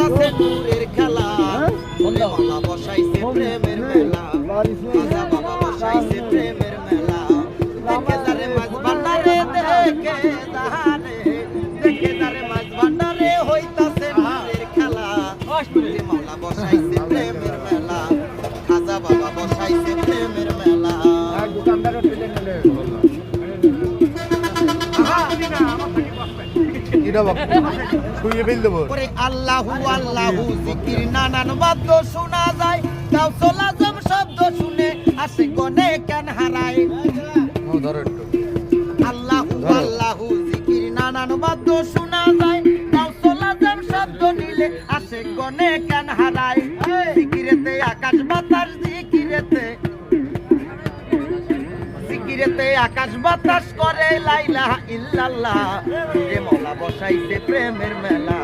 হইতাছে নূরের খেলা মাওলা বসাইছে প্রেমের মেলা খাজা বাবা বসাইছে প্রেমের মেলা দেখে যারে মাছ ভান্ডারে দেখে যারে মাছ ভান্ডারে হইতাছে নূরের খেলা মাওলা বসাইছে প্রেমের মেলা খাজা বাবা বসাইছে প্রেমের মেলা আল্লাহু আল্লাহু জিকির নানান বাদ্য শোনা যায় গাউসুল আজম শব্দ শুনে আসে গনে কেন হারায় আল্লাহু আল্লাহু জিকির নানান বাদ্য শোনা যায় গাউসুল আজম শব্দ নিলে আসে গনে কেন হারায় জিকিরেতে আকাশ বাতাস জিকিরেতে আকাশ বাতাস করে লা ইলাহা ইল্লাল্লাহ রে মাওলা বসাইছে প্রেমের মেলা